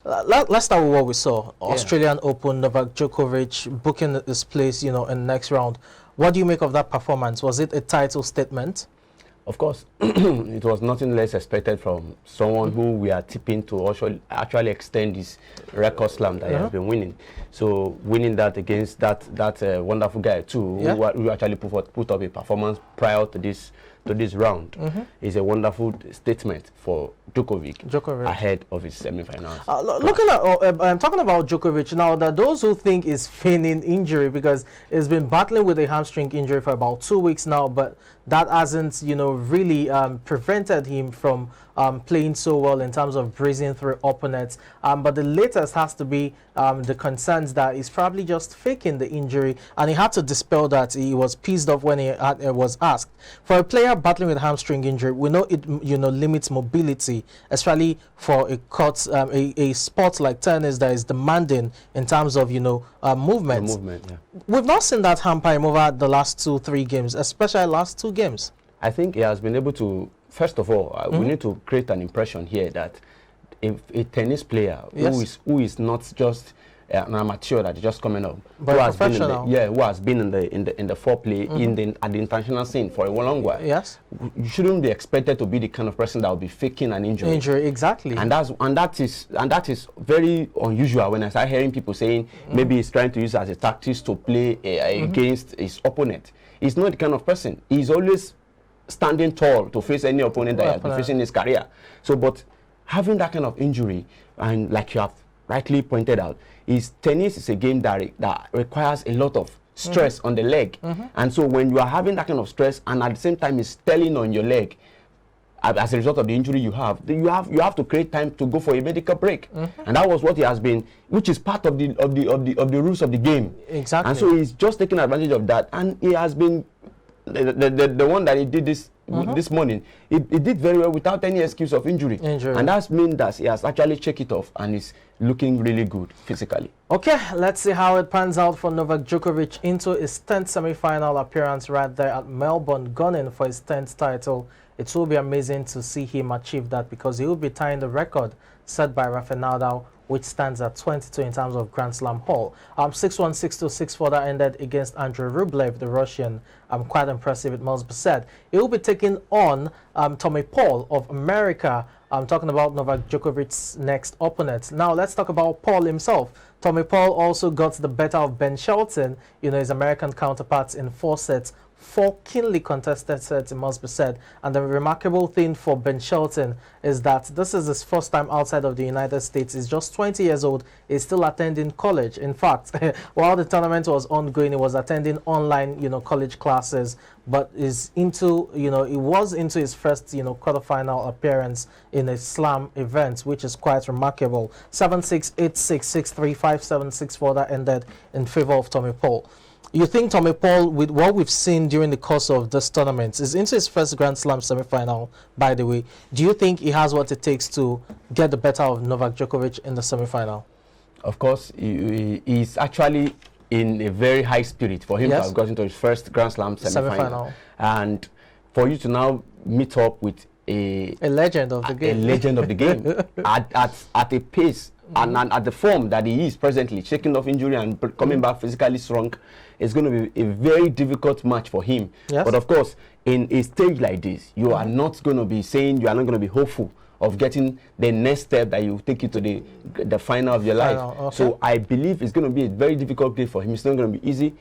Let's start with what we saw. Australian Open, Novak Djokovic booking his place, in the next round. What do you make of that performance? Was it a title statement? Of course, it was nothing less expected from someone who we are tipping to actually extend his record slam that he has been winning. So winning that against that wonderful guy too, who actually put up a performance prior to this round, is a wonderful statement for Djokovic ahead of his semi-finals. I'm talking about Djokovic now. That those who think is feigning injury because he's been battling with a hamstring injury for about 2 weeks now, but that hasn't, really prevented him from playing so well in terms of breezing through opponents. But the latest has to be the concerns that he's probably just faking the injury, and he had to dispel that. He was pissed off when he was asked. For a player battling with hamstring injury, we know it limits mobility, especially for a sport like tennis that is demanding in terms of movement. We've not seen that hamper him over the last 2-3 games, especially last 2 games. I think he has been able to. First of all, we need to create an impression here that a tennis player who is not just an amateur that is just coming up, but who has been in the foreplay at the international scene for a long while. Yes, you shouldn't be expected to be the kind of person that will be faking an injury. Exactly. And that is very unusual. When I start hearing people saying maybe he's trying to use it as a tactic to play against his opponent, he's not the kind of person. He's always standing tall to face any opponent that he has been facing in his career. So, but having that kind of injury, and like you have rightly pointed out, tennis is a game that requires a lot of stress on the leg. And so when you are having that kind of stress and at the same time it's telling on your leg, as a result of the injury you have to create time to go for a medical break. And that was what he has been, which is part of the rules of the game. Exactly. And so he's just taking advantage of that, and he has been the one that he did this morning, he did very well without any excuse of injury. And that means that he has actually checked it off and is looking really good physically. Okay, let's see how it pans out for Novak Djokovic into his 10th semi-final appearance right there at Melbourne, gunning for his 10th title. It will be amazing to see him achieve that because he will be tying the record set by Rafael Nadal, which stands at 22 in terms of Grand Slam haul. 6-1, 6-2, 6-4 that ended against Andrey Rublev, the Russian. Quite impressive, it must be said. He will be taking on Tommy Paul of America. I'm talking about Novak Djokovic's next opponent. Now let's talk about Paul himself. Tommy Paul also got the better of Ben Shelton, his American counterparts, in 4 sets. 4 keenly contested sets, it must be said. And the remarkable thing for Ben Shelton is that this is his first time outside of the United States. He's just 20 years old. He's still attending college. In fact, while the tournament was ongoing, he was attending online, college classes. But is into, he was into his first, quarterfinal appearance in a slam event, which is quite remarkable. 7-6, 8-6, 6-3, 5-7, 6-4 that ended in favor of Tommy Paul. You think Tommy Paul, with what we've seen during the course of this tournament, is into his first Grand Slam semi-final, by the way. Do you think he has what it takes to get the better of Novak Djokovic in the semi-final? Of course, he's actually in a very high spirit for him to have gotten to his first Grand Slam semi-final. And for you to now meet up with a legend of the game, at a pace and at the form that he is presently, shaking off injury and coming back physically strong, it's going to be a very difficult match for him. But of course, in a stage like this, you are not going to be saying, you are not going to be hopeful of getting the next step that will take you to the final of your life. So I believe it's going to be a very difficult day for him. It's not going to be easy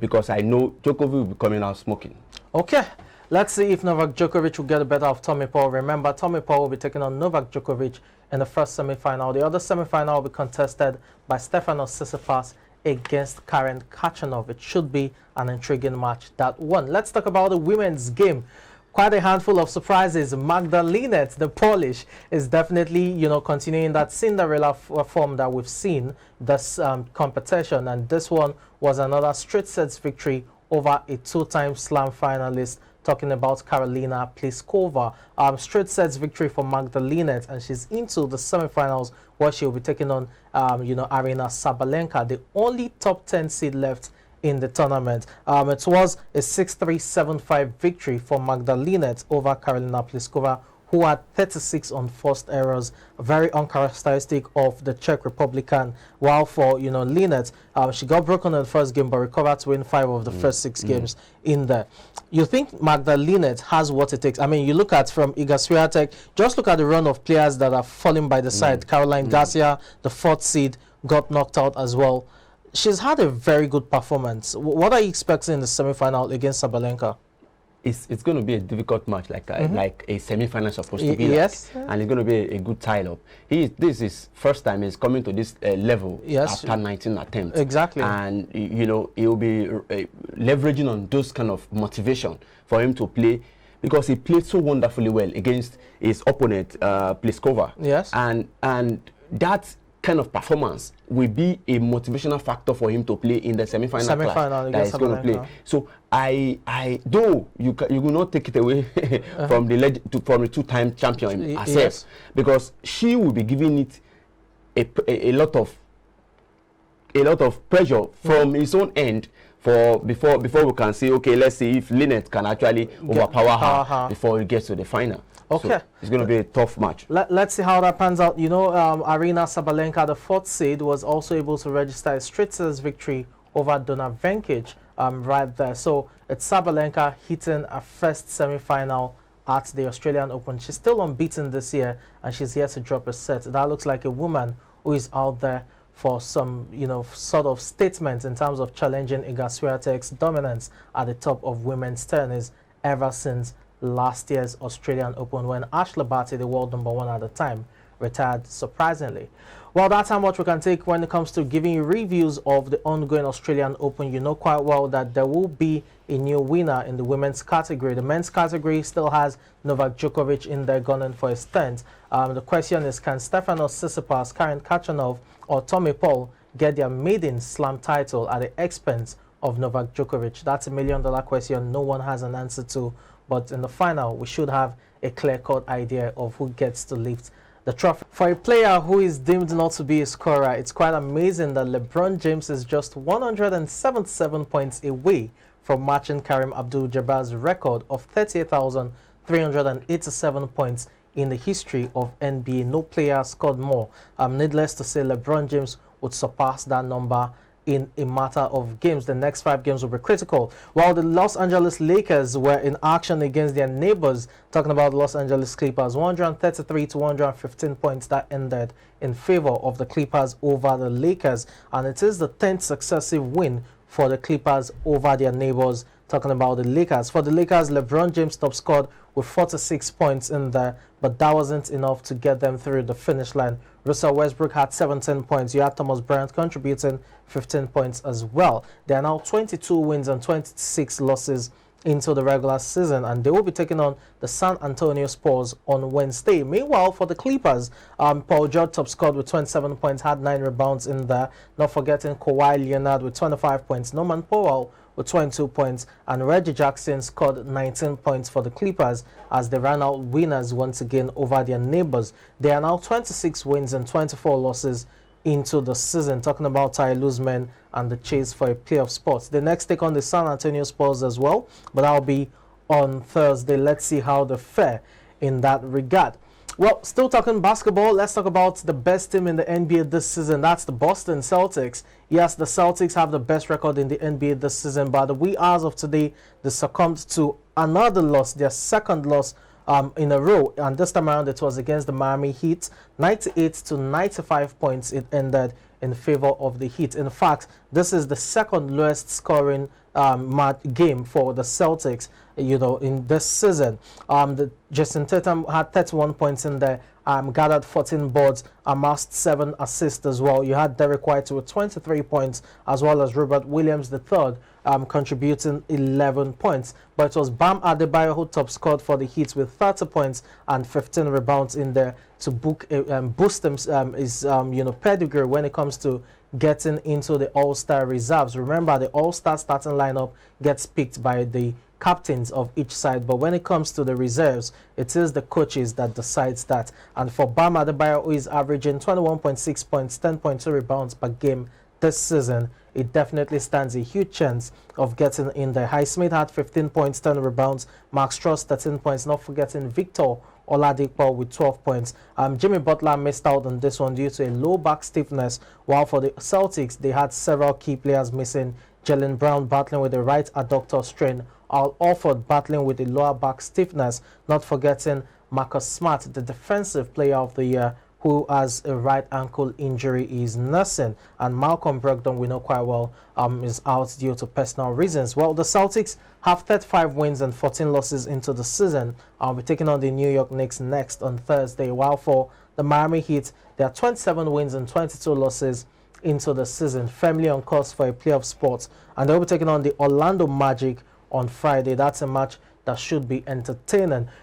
because I know Djokovic will be coming out smoking. Okay. Let's see if Novak Djokovic will get the better of Tommy Paul. Remember, Tommy Paul will be taking on Novak Djokovic in the first semi-final. The other semi-final will be contested by Stefanos Tsitsipas against Karen Khachanov. It should be an intriguing match, that one. Let's talk about the women's game. Quite a handful of surprises. Magda Linette, the Polish, is definitely, continuing that Cinderella form that we've seen this competition. And this one was another straight sets victory over a 2-time slam finalist, talking about Karolina Pliskova. Straight sets victory for Magda Linette, and she's into the semifinals where she'll be taking on, Arina Sabalenka, the only top 10 seed left in the tournament. It was a 6-3, 7-5 victory for Magda Linette over Karolina Pliskova, who had 36 unforced errors, very uncharacteristic of the Czech Republican. While for, you know, Linette, she got broken in the first game but recovered to win 5 of the first 6 games in there. You think Magda Linette has what it takes? I mean, you look at from Iga Swiatek, just look at the run of players that are falling by the side. Caroline Garcia, the 4th seed, got knocked out as well. She's had a very good performance. What are you expecting in the semi-final against Sabalenka? It's going to be a difficult match, like a semi-final supposed to be. Yes. Like, and it's going to be a good tie-up. This is first time he's coming to this level after 19 attempts. Exactly. And, you know, he'll be leveraging on those kind of motivation for him to play, because he played so wonderfully well against his opponent, Pliskova. Yes. And that kind of performance will be a motivational factor for him to play in the semi-final class that he's going to play. So I though you will not take it away from the from the 2-time champion herself, because she will be giving it a lot of pressure from his own end before we can say, okay, let's see if Linette can actually overpower her before it gets to the final. Okay. So it's going to be a tough match. Let's see how that pans out. You know, Arina Sabalenka, the 4th seed, was also able to register a straight sets victory over Dona Venkic right there. So it's Sabalenka hitting a first semi-final at the Australian Open. She's still unbeaten this year, and she's here to drop a set. That looks like a woman who is out there for some, you know, sort of statement in terms of challenging Iga Swiatek's dominance at the top of women's tennis ever since last year's Australian Open, when Ashleigh Barty, the world #1 at the time, retired surprisingly. Well, that's how much we can take when it comes to giving you reviews of the ongoing Australian Open. You know quite well that there will be a new winner in the women's category. The men's category still has Novak Djokovic in there gunning for his 10th. The question is, can Stefanos Tsitsipas, Karen Khachanov, or Tommy Paul get their maiden slam title at the expense of Novak Djokovic? That's $1 million question no one has an answer to. But in the final, we should have a clear-cut idea of who gets to lift the trophy. For a player who is deemed not to be a scorer, it's quite amazing that LeBron James is just 177 points away from matching Kareem Abdul-Jabbar's record of 38,387 points in the history of NBA. No player scored more. Needless to say, LeBron James would surpass that number in a matter of games. The next 5 games will be critical. While the Los Angeles Lakers were in action against their neighbors, talking about the Los Angeles Clippers, 133 to 115 points that ended in favor of the Clippers over the Lakers. And it is the 10th successive win for the Clippers over their neighbors, talking about the Lakers. For the Lakers, LeBron James top scored with 46 points in there, but that wasn't enough to get them through the finish line. Russell Westbrook had 17 points. You had Thomas Bryant contributing 15 points as well. They are now 22 wins and 26 losses into the regular season, and they will be taking on the San Antonio Spurs on Wednesday. Meanwhile, for the Clippers, Paul George top scored with 27 points, had 9 rebounds in there. Not forgetting Kawhi Leonard with 25 points, Norman Powell with 22 points, and Reggie Jackson scored 19 points for the Clippers as they ran out winners once again over their neighbors. They are now 26 wins and 24 losses into the season, talking about Ty Lue's men and the chase for a playoff spot. They next take on the San Antonio Spurs as well, but that'll be on Thursday. Let's see how they fare in that regard. Well, still talking basketball, let's talk about the best team in the NBA this season. That's the Boston Celtics. Yes, the Celtics have the best record in the NBA this season, but the wee hours of today, they succumbed to another loss, their second loss in a row, and this time around it was against the Miami Heat. 98 to 95 points it ended in favor of the Heat. In fact, this is the second lowest scoring game for the Celtics, you know, in this season. Jason Tatum had 31 points in there, gathered 14 boards, amassed 7 assists as well. You had Derek White with 23 points, as well as Robert Williams III contributing 11 points. But it was Bam Adebayo who top scored for the Heat with 30 points and 15 rebounds in there to boost his pedigree when it comes to getting into the All-Star reserves. Remember, the All-Star starting lineup gets picked by the captains of each side, but when it comes to the reserves, it is the coaches that decides that. And for Bam Adebayo, who is averaging 21.6 points, 10.2 rebounds per game this season, it definitely stands a huge chance of getting in there. Highsmith had 15 points, 10 rebounds. Max Strus, 13 points. Not forgetting Victor Oladipo with 12 points. Jimmy Butler missed out on this one due to a low back stiffness, while for the Celtics, they had several key players missing. Jaylen Brown battling with the right adductor strain, Al Horford battling with the lower back stiffness, not forgetting Marcus Smart, the defensive player of the year, who has a right ankle injury, is nursing, and Malcolm Brogdon, we know quite well, is out due to personal reasons. Well, the Celtics have 35 wins and 14 losses into the season. I'll be taking on the New York Knicks next on Thursday, while for the Miami Heat, there are 27 wins and 22 losses into the season, firmly on course for a playoff spot, and they'll be taking on the Orlando Magic on Friday. That's a match that should be entertaining.